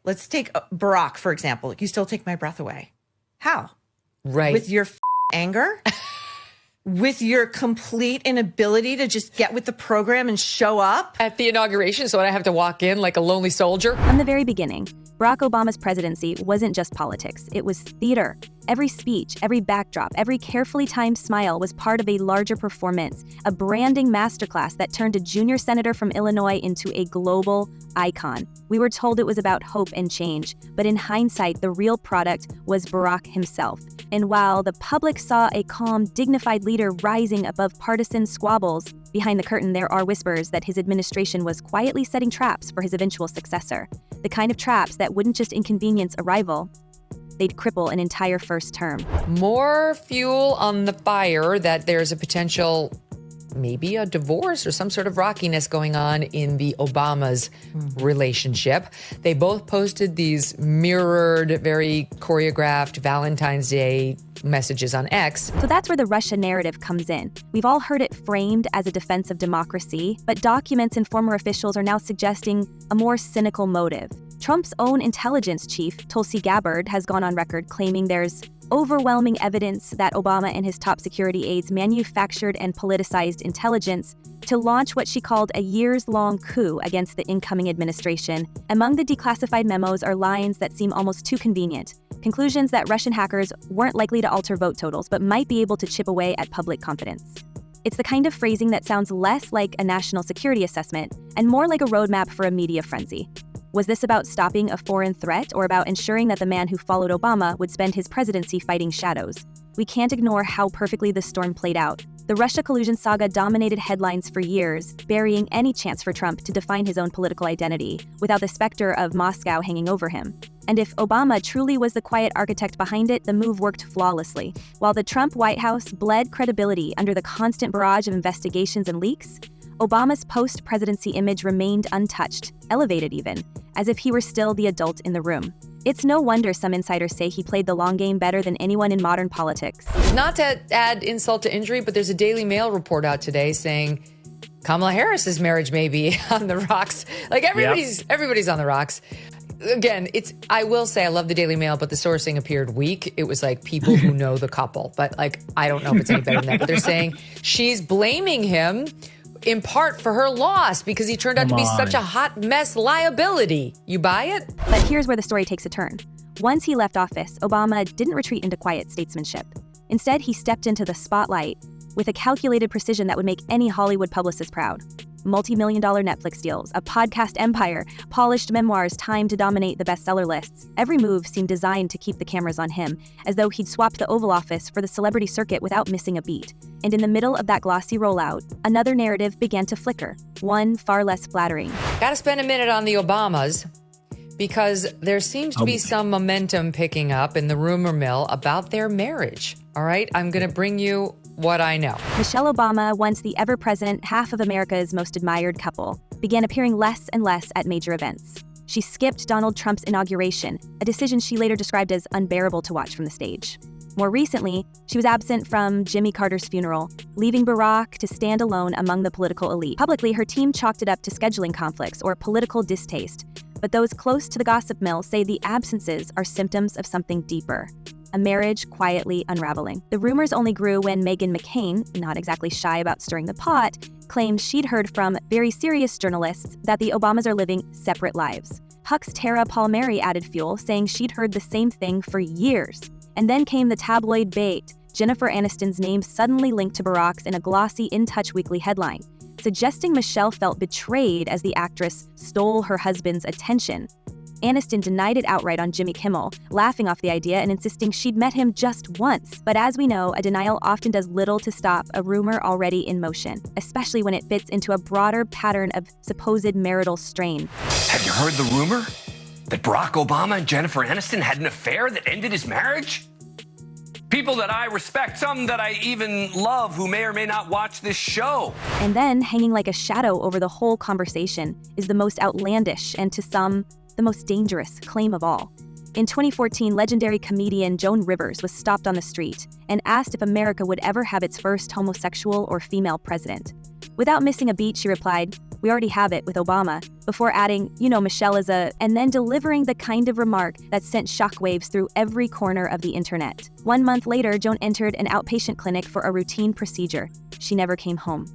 let's take Barack, for example. You still take my breath away. How? Right. With your anger? With your complete inability to just get with the program and show up? At the inauguration, so I have to walk in like a lonely soldier? From the very beginning, Barack Obama's presidency wasn't just politics. It was theater. Every speech, every backdrop, every carefully timed smile was part of a larger performance, a branding masterclass that turned a junior senator from Illinois into a global icon. We were told it was about hope and change, but in hindsight, the real product was Barack himself. And while the public saw a calm, dignified leader rising above partisan squabbles, behind the curtain there are whispers that his administration was quietly setting traps for his eventual successor. The kind of traps that wouldn't just inconvenience a rival, they'd cripple an entire first term. More fuel on the fire that there's a potential, maybe a divorce or some sort of rockiness going on in the Obamas' relationship. They both posted these mirrored, very choreographed Valentine's Day messages on X. So that's where the Russia narrative comes in. We've all heard it framed as a defense of democracy, but documents and former officials are now suggesting a more cynical motive. Trump's own intelligence chief, Tulsi Gabbard, has gone on record claiming there's overwhelming evidence that Obama and his top security aides manufactured and politicized intelligence to launch what she called a years-long coup against the incoming administration. Among the declassified memos are lines that seem almost too convenient. Conclusions that Russian hackers weren't likely to alter vote totals, but might be able to chip away at public confidence. It's the kind of phrasing that sounds less like a national security assessment and more like a roadmap for a media frenzy. Was this about stopping a foreign threat or about ensuring that the man who followed Obama would spend his presidency fighting shadows? We can't ignore how perfectly the storm played out. The Russia collusion saga dominated headlines for years, burying any chance for Trump to define his own political identity without the specter of Moscow hanging over him. And if Obama truly was the quiet architect behind it, the move worked flawlessly. While the Trump White House bled credibility under the constant barrage of investigations and leaks, Obama's post-presidency image remained untouched, elevated even, as if he were still the adult in the room. It's no wonder some insiders say he played the long game better than anyone in modern politics. Not to add insult to injury, but there's a Daily Mail report out today saying Kamala Harris's marriage may be on the rocks. Like everybody's on the rocks. Again, I will say I love the Daily Mail, but the sourcing appeared weak. It was like people who know the couple, but like I don't know if it's any better than that. But they're saying she's blaming him in part for her loss because he turned out to be such a hot mess liability. You buy it? But here's where the story takes a turn. Once he left office, Obama didn't retreat into quiet statesmanship. Instead, he stepped into the spotlight with a calculated precision that would make any Hollywood publicist proud. Multi-million-dollar Netflix deals, a podcast empire, polished memoirs timed to dominate the bestseller lists. Every move seemed designed to keep the cameras on him, as though he'd swapped the Oval Office for the celebrity circuit without missing a beat. And in the middle of that glossy rollout, another narrative began to flicker, one far less flattering. Gotta spend a minute on the Obamas, because there seems to be some momentum picking up in the rumor mill about their marriage. All right, I'm gonna bring you what I know. Michelle Obama, once the ever-present half of America's most admired couple, began appearing less and less at major events. She skipped Donald Trump's inauguration, a decision she later described as unbearable to watch from the stage. More recently, she was absent from Jimmy Carter's funeral, leaving Barack to stand alone among the political elite. Publicly, her team chalked it up to scheduling conflicts or political distaste, but those close to the gossip mill say the absences are symptoms of something deeper. A marriage quietly unraveling. The rumors only grew when Megyn McCain, not exactly shy about stirring the pot, claimed she'd heard from very serious journalists that the Obamas are living separate lives. Huck's Tara Palmieri added fuel, saying she'd heard the same thing for years. And then came the tabloid bait, Jennifer Aniston's name suddenly linked to Barack's in a glossy In Touch weekly headline, suggesting Michelle felt betrayed as the actress stole her husband's attention. Aniston denied it outright on Jimmy Kimmel, laughing off the idea and insisting she'd met him just once. But as we know, a denial often does little to stop a rumor already in motion, especially when it fits into a broader pattern of supposed marital strain. Have you heard the rumor that Barack Obama and Jennifer Aniston had an affair that ended his marriage? People that I respect, some that I even love, who may or may not watch this show. And then, hanging like a shadow over the whole conversation, is the most outlandish and to some, the most dangerous claim of all. In 2014, legendary comedian Joan Rivers was stopped on the street and asked if America would ever have its first homosexual or female president. Without missing a beat, she replied, We already have it with Obama, before adding, Michelle is and then delivering the kind of remark that sent shockwaves through every corner of the internet. 1 month later, Joan entered an outpatient clinic for a routine procedure. She never came home.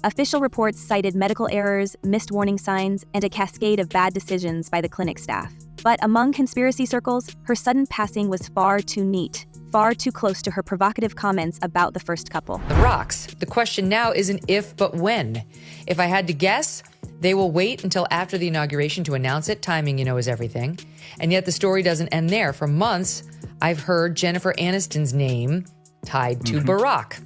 Official reports cited medical errors, missed warning signs, and a cascade of bad decisions by the clinic staff. But among conspiracy circles, her sudden passing was far too neat, far too close to her provocative comments about the first couple. The rocks. The question now isn't if, but when. If I had to guess, they will wait until after the inauguration to announce it. Timing, is everything. And yet the story doesn't end there. For months, I've heard Jennifer Aniston's name tied to Barack.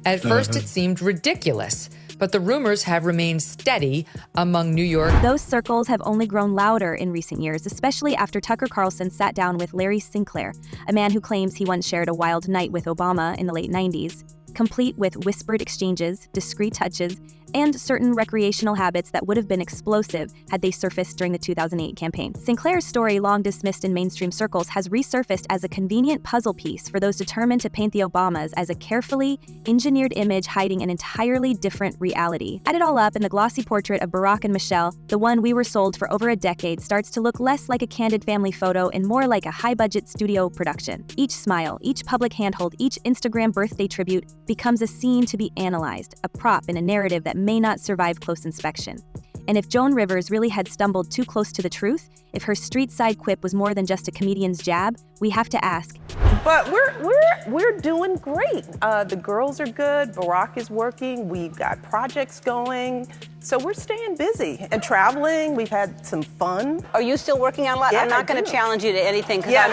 At first, it seemed ridiculous. But the rumors have remained steady among New York. Those circles have only grown louder in recent years, especially after Tucker Carlson sat down with Larry Sinclair, a man who claims he once shared a wild night with Obama in the late 90s, complete with whispered exchanges, discreet touches, and certain recreational habits that would have been explosive had they surfaced during the 2008 campaign. Sinclair's story, long dismissed in mainstream circles, has resurfaced as a convenient puzzle piece for those determined to paint the Obamas as a carefully engineered image hiding an entirely different reality. Add it all up, and the glossy portrait of Barack and Michelle, the one we were sold for over a decade, starts to look less like a candid family photo and more like a high-budget studio production. Each smile, each public handhold, each Instagram birthday tribute becomes a scene to be analyzed, a prop in a narrative that may not survive close inspection. And if Joan Rivers really had stumbled too close to the truth, if her street-side quip was more than just a comedian's jab, we have to ask. But we're doing great. The girls are good. Barack is working. We've got projects going. So we're staying busy and traveling. We've had some fun. Are you still working on a lot? Yeah, I'm not going to challenge you to anything. Yeah,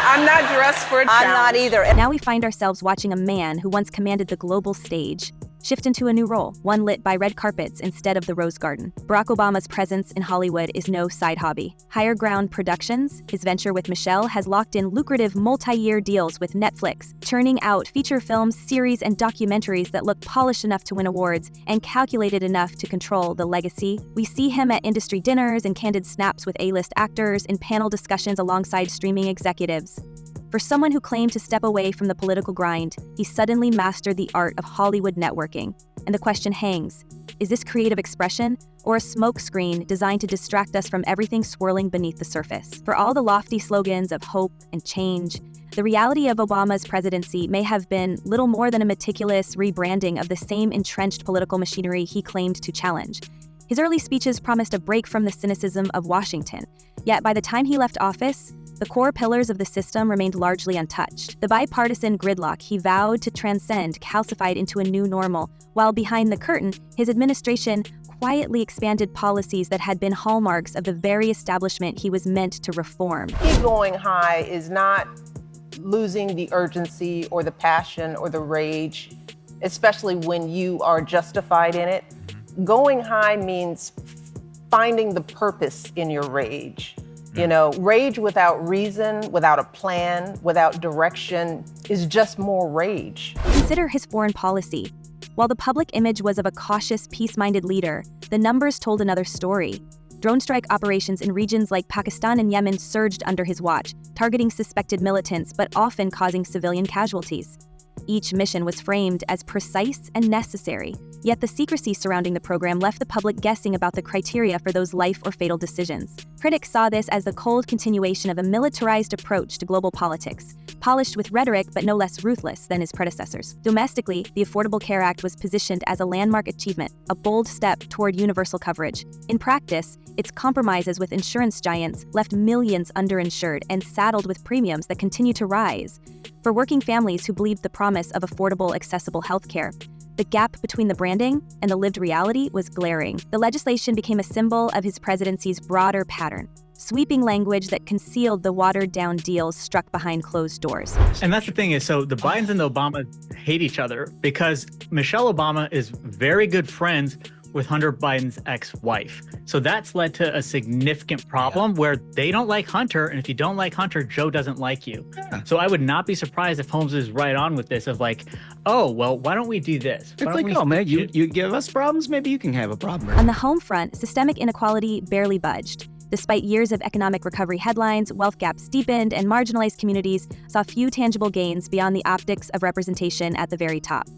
I'm not dressed for a challenge. I'm not either. Now we find ourselves watching a man who once commanded the global stage shift into a new role, one lit by red carpets instead of the Rose Garden. Barack Obama's presence in Hollywood is no side hobby. Higher Ground Productions, his venture with Michelle, has locked in lucrative multi-year deals with Netflix, churning out feature films, series, and documentaries that look polished enough to win awards and calculated enough to control the legacy. We see him at industry dinners and candid snaps with A-list actors, in panel discussions alongside streaming executives. For someone who claimed to step away from the political grind, he suddenly mastered the art of Hollywood networking. And the question hangs, is this creative expression or a smokescreen designed to distract us from everything swirling beneath the surface? For all the lofty slogans of hope and change, the reality of Obama's presidency may have been little more than a meticulous rebranding of the same entrenched political machinery he claimed to challenge. His early speeches promised a break from the cynicism of Washington, yet by the time he left office, the core pillars of the system remained largely untouched. The bipartisan gridlock he vowed to transcend calcified into a new normal, while behind the curtain, his administration quietly expanded policies that had been hallmarks of the very establishment he was meant to reform. Keep going high is not losing the urgency or the passion or the rage, especially when you are justified in it. Going high means finding the purpose in your rage. Rage without reason, without a plan, without direction is just more rage. Consider his foreign policy. While the public image was of a cautious, peace-minded leader, the numbers told another story. Drone strike operations in regions like Pakistan and Yemen surged under his watch, targeting suspected militants but often causing civilian casualties. Each mission was framed as precise and necessary, yet the secrecy surrounding the program left the public guessing about the criteria for those life or fatal decisions. Critics saw this as the cold continuation of a militarized approach to global politics, polished with rhetoric but no less ruthless than his predecessors. Domestically, the Affordable Care Act was positioned as a landmark achievement, a bold step toward universal coverage. In practice, its compromises with insurance giants left millions underinsured and saddled with premiums that continue to rise. For working families who believed the promise of affordable, accessible healthcare, the gap between the branding and the lived reality was glaring. The legislation became a symbol of his presidency's broader pattern, sweeping language that concealed the watered-down deals struck behind closed doors. And that's the thing is, so the Bidens and the Obamas hate each other because Michelle Obama is very good friends with Hunter Biden's ex-wife. So that's led to a significant problem where they don't like Hunter, and if you don't like Hunter, Joe doesn't like you. Yeah. So I would not be surprised if Holmes is right on with this of like, oh, well, why don't we do this? It's like, oh man, you give us problems, maybe you can have a problem. On the home front, systemic inequality barely budged. Despite years of economic recovery headlines, wealth gaps deepened, and marginalized communities saw few tangible gains beyond the optics of representation at the very top.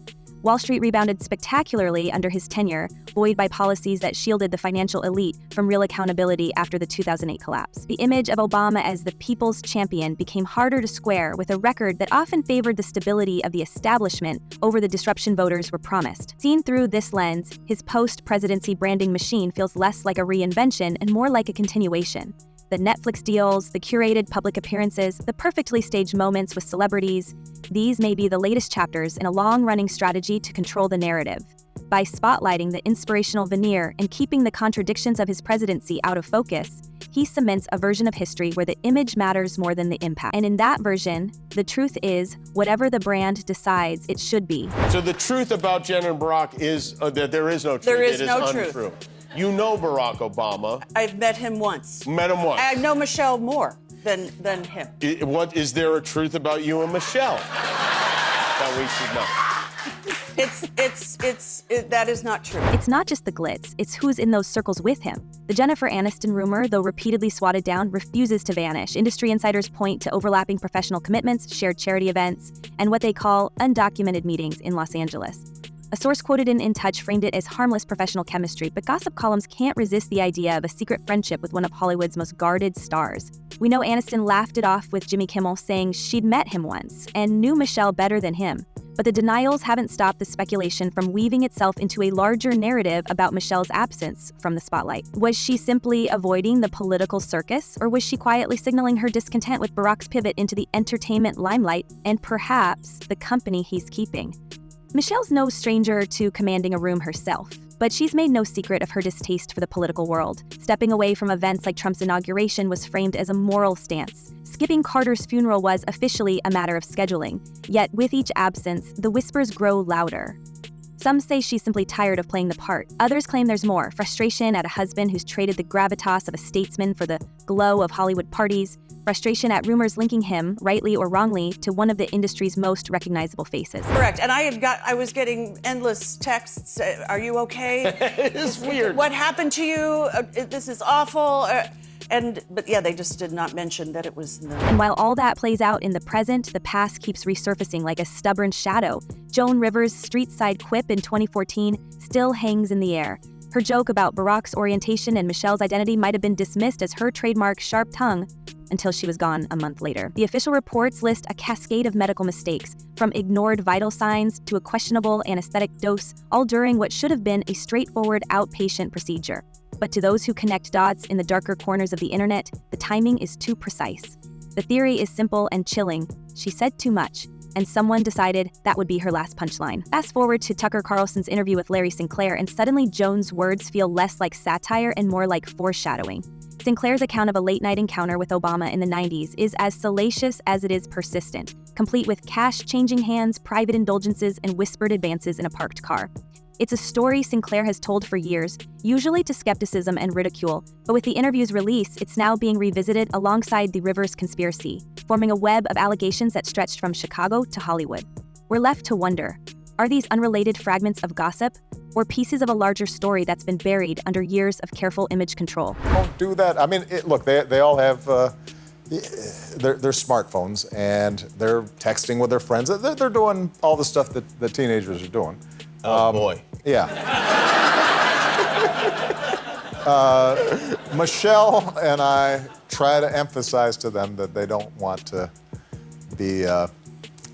Wall Street rebounded spectacularly under his tenure, buoyed by policies that shielded the financial elite from real accountability after the 2008 collapse. The image of Obama as the people's champion became harder to square with a record that often favored the stability of the establishment over the disruption voters were promised. Seen through this lens, his post-presidency branding machine feels less like a reinvention and more like a continuation. The Netflix deals, the curated public appearances, the perfectly staged moments with celebrities, these may be the latest chapters in a long-running strategy to control the narrative. By spotlighting the inspirational veneer and keeping the contradictions of his presidency out of focus, he cements a version of history where the image matters more than the impact. And in that version, the truth is whatever the brand decides it should be. So the truth about Jen and Barack is that there is no truth. There is it no is truth. Untrue. You know Barack Obama. I've met him once. Met him once. I know Michelle more than him. What is there a truth about you and Michelle that we should know? That is not true. It's not just the glitz, it's who's in those circles with him. The Jennifer Aniston rumor, though repeatedly swatted down, refuses to vanish. Industry insiders point to overlapping professional commitments, shared charity events, and what they call undocumented meetings in Los Angeles. A source quoted in Touch framed it as harmless professional chemistry, but gossip columns can't resist the idea of a secret friendship with one of Hollywood's most guarded stars. We know Aniston laughed it off with Jimmy Kimmel, saying she'd met him once and knew Michelle better than him. But the denials haven't stopped the speculation from weaving itself into a larger narrative about Michelle's absence from the spotlight. Was she simply avoiding the political circus, or was she quietly signaling her discontent with Barack's pivot into the entertainment limelight and perhaps the company he's keeping? Michelle's no stranger to commanding a room herself, but she's made no secret of her distaste for the political world. Stepping away from events like Trump's inauguration was framed as a moral stance. Skipping Carter's funeral was officially a matter of scheduling. Yet with each absence, the whispers grow louder. Some say she's simply tired of playing the part. Others claim there's more: frustration at a husband who's traded the gravitas of a statesman for the glow of Hollywood parties, frustration at rumors linking him, rightly or wrongly, to one of the industry's most recognizable faces. Correct. And I was getting endless texts. Are you okay? It is weird. What happened to you? This is awful. But yeah, they just did not mention that it was in the... And while all that plays out in the present, the past keeps resurfacing like a stubborn shadow. Joan Rivers' street-side quip in 2014 still hangs in the air. Her joke about Barack's orientation and Michelle's identity might have been dismissed as her trademark sharp tongue until she was gone a month later. The official reports list a cascade of medical mistakes, from ignored vital signs to a questionable anesthetic dose, all during what should have been a straightforward outpatient procedure. But to those who connect dots in the darker corners of the internet, the timing is too precise. The theory is simple and chilling. She said too much, and someone decided that would be her last punchline. Fast forward to Tucker Carlson's interview with Larry Sinclair, and suddenly Joan's words feel less like satire and more like foreshadowing. Sinclair's account of a late-night encounter with Obama in the 90s is as salacious as it is persistent, complete with cash changing hands, private indulgences, and whispered advances in a parked car. It's a story Sinclair has told for years, usually to skepticism and ridicule, but with the interview's release, it's now being revisited alongside the Rivers conspiracy, forming a web of allegations that stretched from Chicago to Hollywood. We're left to wonder, are these unrelated fragments of gossip, or pieces of a larger story that's been buried under years of careful image control? Don't do that. I mean, look, they all have their smartphones, and they're texting with their friends. They're doing all the stuff that the teenagers are doing. Oh, boy. Yeah. Michelle and I try to emphasize to them that they don't want to be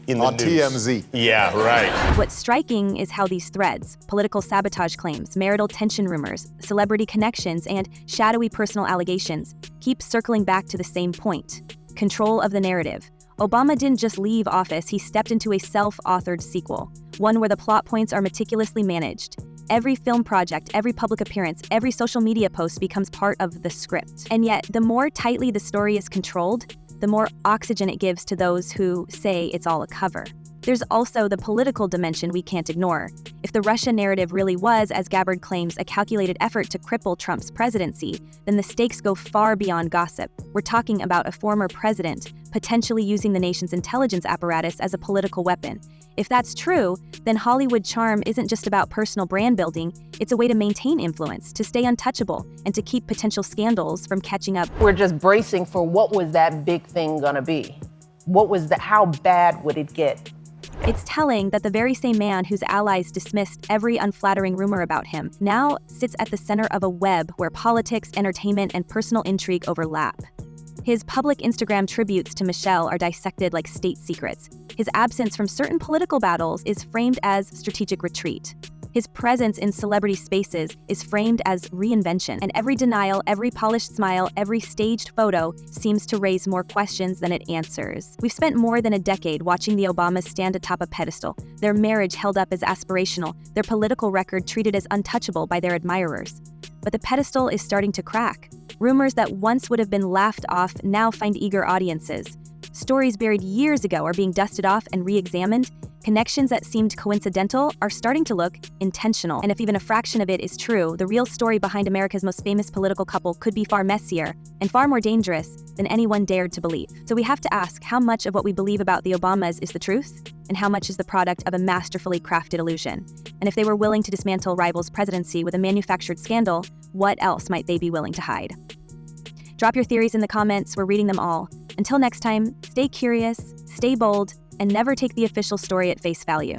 in the on news. TMZ. Yeah, right. What's striking is how these threads, political sabotage claims, marital tension rumors, celebrity connections, and shadowy personal allegations, keep circling back to the same point: control of the narrative. Obama didn't just leave office, he stepped into a self-authored sequel, one where the plot points are meticulously managed. Every film project, every public appearance, every social media post becomes part of the script. And yet, the more tightly the story is controlled, the more oxygen it gives to those who say it's all a cover. There's also the political dimension we can't ignore. If the Russia narrative really was, as Gabbard claims, a calculated effort to cripple Trump's presidency, then the stakes go far beyond gossip. We're talking about a former president potentially using the nation's intelligence apparatus as a political weapon. If that's true, then Hollywood charm isn't just about personal brand building, it's a way to maintain influence, to stay untouchable, and to keep potential scandals from catching up. We're just bracing for what was that big thing gonna be? How bad would it get? It's telling that the very same man whose allies dismissed every unflattering rumor about him now sits at the center of a web where politics, entertainment, and personal intrigue overlap. His public Instagram tributes to Michelle are dissected like state secrets. His absence from certain political battles is framed as strategic retreat. His presence in celebrity spaces is framed as reinvention, and every denial, every polished smile, every staged photo seems to raise more questions than it answers. We've spent more than a decade watching the Obamas stand atop a pedestal, their marriage held up as aspirational, their political record treated as untouchable by their admirers. But the pedestal is starting to crack. Rumors that once would have been laughed off now find eager audiences. Stories buried years ago are being dusted off and re-examined. Connections that seemed coincidental are starting to look intentional. And if even a fraction of it is true, the real story behind America's most famous political couple could be far messier and far more dangerous than anyone dared to believe. So we have to ask how much of what we believe about the Obamas is the truth, and how much is the product of a masterfully crafted illusion. And if they were willing to dismantle rivals' presidency with a manufactured scandal, what else might they be willing to hide? Drop your theories in the comments, we're reading them all. Until next time, stay curious, stay bold, and never take the official story at face value.